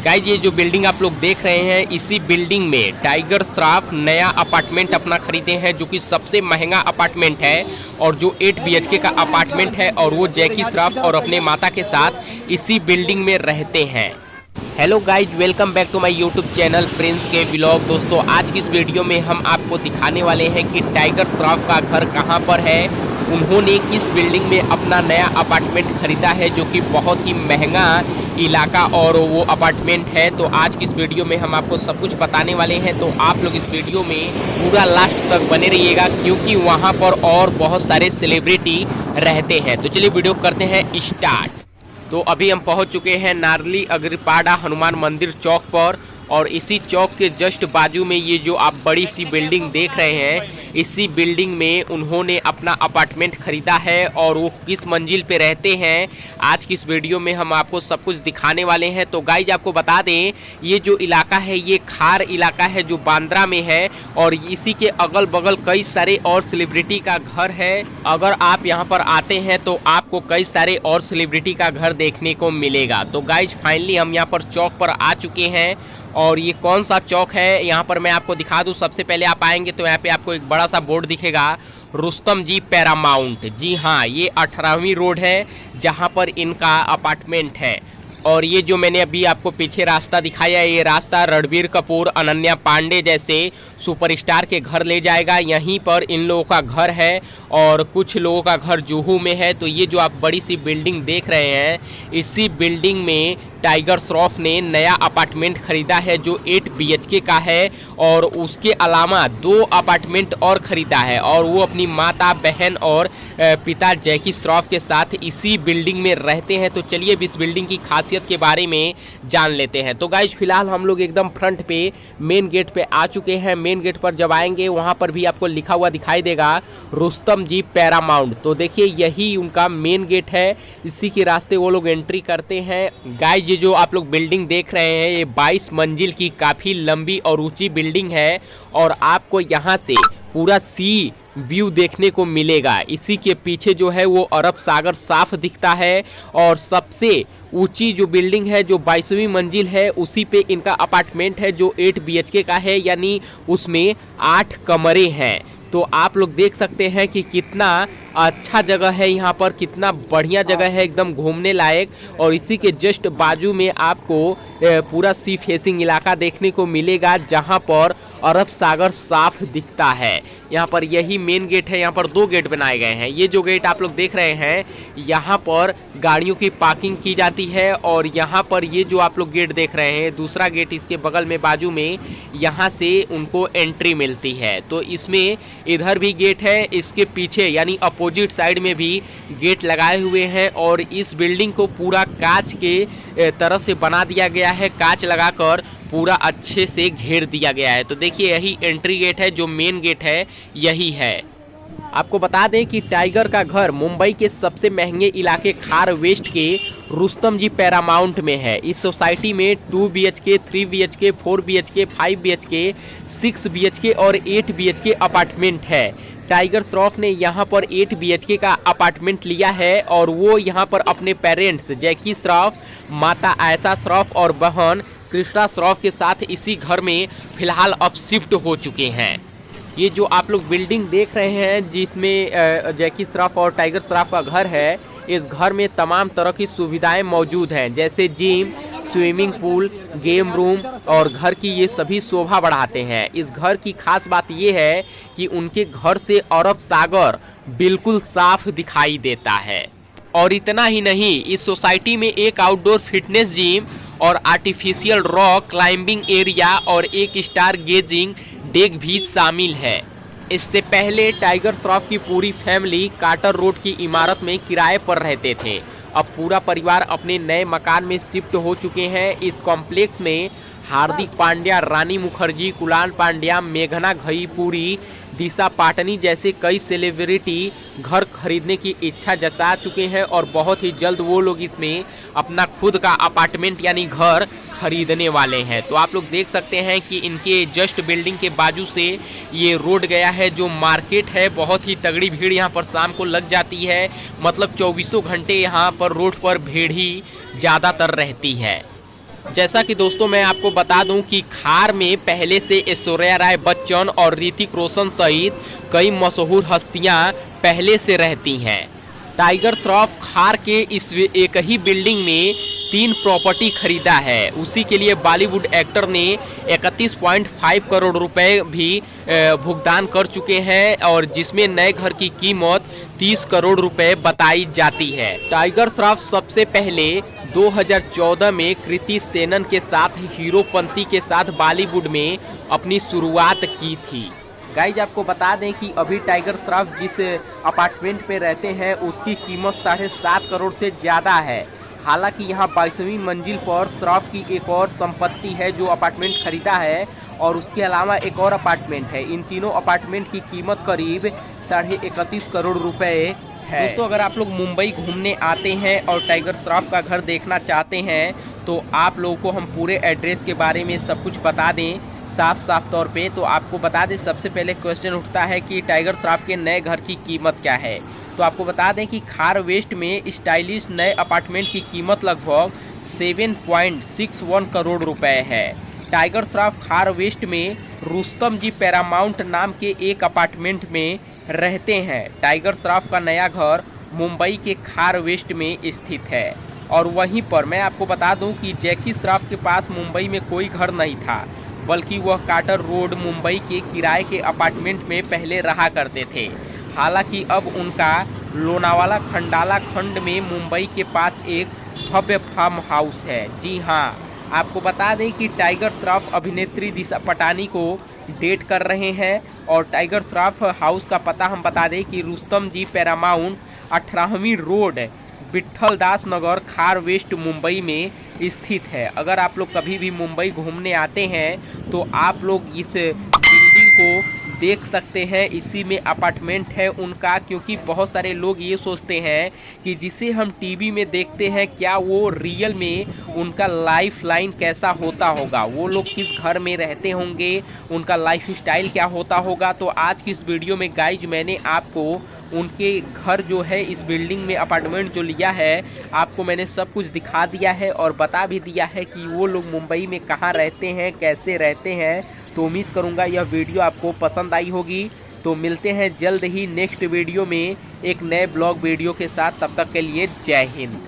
Guys ये जो building आप लोग देख रहे हैं, इसी बिल्डिंग में टाइगर श्रॉफ नया अपार्टमेंट अपना खरीदे हैं, जो कि सबसे महंगा अपार्टमेंट है और जो 8 BHK का अपार्टमेंट है। और वो जैकी श्रॉफ और अपने माता के साथ इसी बिल्डिंग में रहते हैं। Hello guys, welcome back to my YouTube channel Prince के व्लॉग। दोस्तों, आज की इस वीडियो में हम आपको दिखाने वाले हैं कि टाइगर श्रॉफ का घर कहां पर है, उन्होंने किस बिल्डिंग में अपना नया अपार्टमेंट खरीदा है, जो कि बहुत ही महंगा इलाका और वो अपार्टमेंट है। तो आज की इस वीडियो में हम आपको सब कुछ बताने वाले हैं, तो आप लोग इस वीडियो में पूरा लास्ट तक बने रहिएगा, क्योंकि वहाँ पर और बहुत सारे सेलिब्रिटी रहते हैं। तो चलिए वीडियो करते हैं स्टार्ट। तो अभी हम पहुंच चुके हैं नारली अग्रिपाड़ा हनुमान मंदिर चौक पर, और इसी चौक के जस्ट बाजू में ये जो आप बड़ी सी बिल्डिंग देख रहे हैं, इसी बिल्डिंग में उन्होंने अपना अपार्टमेंट खरीदा है। और वो किस मंजिल पे रहते हैं, आज की इस वीडियो में हम आपको सब कुछ दिखाने वाले हैं। तो गाइज आपको बता दें, ये जो इलाका है ये खार इलाका है जो बांद्रा में है, और इसी के अगल बगल कई सारे और सेलिब्रिटी का घर है। अगर आप यहाँ पर आते हैं तो आपको कई सारे और सेलिब्रिटी का घर देखने को मिलेगा। तो गाइज फाइनली हम यहाँ पर चौक पर आ चुके हैं, और ये कौन सा चौक है यहाँ पर मैं आपको दिखा दूँ। सबसे पहले आप आएंगे तो यहाँ पे आपको एक बड़ा सा बोर्ड दिखेगा, रुस्तम जी पैरामाउंट। जी हाँ, ये 18वीं रोड है जहाँ पर इनका अपार्टमेंट है। और ये जो मैंने अभी आपको पीछे रास्ता दिखाया, ये रास्ता रणबीर कपूर, अनन्या पांडे जैसे सुपरस्टार के घर ले जाएगा। यहीं पर इन लोगों का घर है, और कुछ लोगों का घर जुहू में है। तो ये जो आप बड़ी सी बिल्डिंग देख रहे हैं, इसी बिल्डिंग में टाइगर श्रॉफ ने नया अपार्टमेंट खरीदा है जो 8 BHK का है, और उसके अलावा 2 अपार्टमेंट और खरीदा है। और वो अपनी माता, बहन और पिता जैकी श्रॉफ के साथ इसी बिल्डिंग में रहते हैं। तो चलिए अब इस बिल्डिंग की खासियत के बारे में जान लेते हैं। तो गाइज फिलहाल हम लोग एकदम फ्रंट पे मेन गेट पे आ चुके हैं। मेन गेट पर जब आएंगे वहाँ पर भी आपको लिखा हुआ दिखाई देगा रुस्तम जी पैरामाउंट। तो देखिए यही उनका मेन गेट है, इसी के रास्ते वो लोग एंट्री करते हैं। गाइज ये जो आप लोग बिल्डिंग देख रहे हैं, ये 22 मंजिल की काफ़ी लंबी और ऊंची बिल्डिंग है, और आपको यहाँ से पूरा सी व्यू देखने को मिलेगा। इसी के पीछे जो है वो अरब सागर साफ दिखता है, और सबसे ऊंची जो बिल्डिंग है जो 22वीं मंजिल है, उसी पे इनका अपार्टमेंट है जो 8 BHK का है, यानी उसमें 8 कमरे हैं। तो आप लोग देख सकते हैं कि कितना अच्छा जगह है यहाँ पर, कितना बढ़िया जगह है, एकदम घूमने लायक। और इसी के जस्ट बाजू में आपको पूरा सी फेसिंग इलाका देखने को मिलेगा, जहाँ पर अरब सागर साफ दिखता है। यहाँ पर यही मेन गेट है। यहाँ पर 2 गेट बनाए गए हैं। ये जो गेट आप लोग देख रहे हैं, यहाँ पर गाड़ियों की पार्किंग की जाती है, और यहाँ पर ये जो आप लोग गेट देख रहे हैं, दूसरा गेट इसके बगल में बाजू में, यहाँ से उनको एंट्री मिलती है। तो इसमें इधर भी गेट है, इसके पीछे यानी अपोजिट साइड में भी गेट लगाए हुए हैं। और इस बिल्डिंग को पूरा कांच के तरह से बना दिया गया है, कांच लगाकर पूरा अच्छे से घेर दिया गया है। तो देखिए यही एंट्री गेट है, जो मेन गेट है यही है। आपको बता दें कि टाइगर का घर मुंबई के सबसे महंगे इलाके खार वेस्ट के रुस्तम जी पैरामाउंट में है। इस सोसाइटी में 2 BHK, 3 BHK, 4 BHK, 5 BHK, 6 BHK और 8 BHK अपार्टमेंट है। टाइगर श्रॉफ ने यहाँ पर 8 BHK का अपार्टमेंट लिया है, और वो यहाँ पर अपने पेरेंट्स जैकी श्रॉफ, माता आयशा श्रॉफ और बहन कृष्णा श्रॉफ के साथ इसी घर में फिलहाल अब शिफ्ट हो चुके हैं। ये जो आप लोग बिल्डिंग देख रहे हैं, जिसमें जैकी श्रॉफ और टाइगर श्रॉफ का घर है, इस घर में तमाम तरह की सुविधाएं मौजूद हैं, जैसे gym, swimming pool, game room, और घर की ये सभी शोभा बढ़ाते हैं। इस घर की खास बात ये है कि उनके घर से अरब सागर बिल्कुल साफ दिखाई देता है। और इतना ही नहीं, इस सोसाइटी में एक आउटडोर फिटनेस जिम और आर्टिफिशियल रॉक क्लाइंबिंग एरिया और 1 स्टार गेजिंग डेक भी शामिल है। इससे पहले टाइगर श्रॉफ की पूरी फैमिली कार्टर रोड की इमारत में किराए पर रहते थे। अब पूरा परिवार अपने नए मकान में शिफ्ट हो चुके हैं। इस कॉम्प्लेक्स में हार्दिक पांड्या, रानी मुखर्जी, कुणाल पांड्या, मेघना घईपुरी, दिशा पाटनी जैसे कई सेलिब्रिटी घर खरीदने की इच्छा जता चुके हैं, और बहुत ही जल्द वो लोग इसमें अपना खुद का अपार्टमेंट यानी घर खरीदने वाले हैं। तो आप लोग देख सकते हैं कि इनके जस्ट बिल्डिंग के बाजू से ये रोड गया है, जो मार्केट है। बहुत ही तगड़ी भीड़ यहाँ पर शाम को लग जाती है, मतलब 24 घंटे यहाँ पर रोड पर भीड़ ही ज़्यादातर रहती है। जैसा कि दोस्तों मैं आपको बता दूं कि खार में पहले से ऐश्वर्या राय बच्चन और ऋतिक रोशन सहित कई मशहूर हस्तियां पहले से रहती हैं। टाइगर श्रॉफ खार के इस एक ही बिल्डिंग में 3 प्रॉपर्टी खरीदा है। उसी के लिए बॉलीवुड एक्टर ने 31.5 करोड़ रुपए भी भुगतान कर चुके हैं और जिसमें नए घर की कीमत 30 करोड़ रुपए बताई जाती है। टाइगर श्रॉफ सबसे पहले 2014 में कृति सेनन के साथ हीरोपंती के साथ बॉलीवुड में अपनी शुरुआत की थी। गाइज आपको बता दें कि अभी टाइगर श्रॉफ जिस अपार्टमेंट पे रहते हैं उसकी कीमत 7.5 करोड़ से ज़्यादा है। हालांकि यहाँ 22वीं मंजिल पर श्रॉफ की एक और संपत्ति है जो अपार्टमेंट खरीदा है और उसके अलावा एक और अपार्टमेंट है। इन तीनों अपार्टमेंट की कीमत करीब 31.5 करोड़ रुपए है। दोस्तों अगर आप लोग मुंबई घूमने आते हैं और टाइगर श्रॉफ का घर देखना चाहते हैं तो आप लोगों को हम पूरे एड्रेस के बारे में सब कुछ बता दें साफ तौर पे। तो आपको बता दें सबसे पहले क्वेश्चन उठता है कि टाइगर श्रॉफ के नए घर की कीमत क्या है। तो आपको बता दें कि खार वेस्ट में स्टाइलिश नए अपार्टमेंट की कीमत लगभग 7.61 करोड़ रुपए है। टाइगर श्रॉफ खार वेस्ट में रुस्तम जी पैरामाउंट नाम के एक अपार्टमेंट में रहते हैं। टाइगर श्रॉफ का नया घर मुंबई के खार वेस्ट में स्थित है और वहीं पर मैं आपको बता दूं कि जैकी श्रॉफ के पास मुंबई में कोई घर नहीं था बल्कि वह कार्टर रोड मुंबई के किराए के अपार्टमेंट में पहले रहा करते थे। हालांकि अब उनका लोनावाला खंडाला खंड में मुंबई के पास एक भव्य फार्म हाउस है। जी हाँ, आपको बता दें कि टाइगर श्रॉफ अभिनेत्री दिशा पटानी को डेट कर रहे हैं और टाइगर श्रॉफ हाउस का पता हम बता दें कि रुस्तम जी पैरामाउंट 18वीं रोड विट्ठल दास नगर खार वेस्ट मुंबई में स्थित है। अगर आप लोग कभी भी मुंबई घूमने आते हैं तो आप लोग इस बिल्डिंग को देख सकते हैं। इसी में अपार्टमेंट है उनका, क्योंकि बहुत सारे लोग ये सोचते हैं कि जिसे हम टीवी में देखते हैं क्या वो रियल में उनका लाइफ लाइन कैसा होता होगा, वो लोग किस घर में रहते होंगे, उनका लाइफ स्टाइल क्या होता होगा। तो आज की इस वीडियो में गाइज मैंने आपको उनके घर जो है इस बिल्डिंग में अपार्टमेंट जो लिया है आपको मैंने सब कुछ दिखा दिया है और बता भी दिया है कि वो लोग मुंबई में कहाँ रहते हैं, कैसे रहते हैं। तो उम्मीद करूँगा यह वीडियो आपको पसंद आई होगी। तो मिलते हैं जल्द ही नेक्स्ट वीडियो में एक नए ब्लॉग वीडियो के साथ। तब तक के लिए जय हिंद।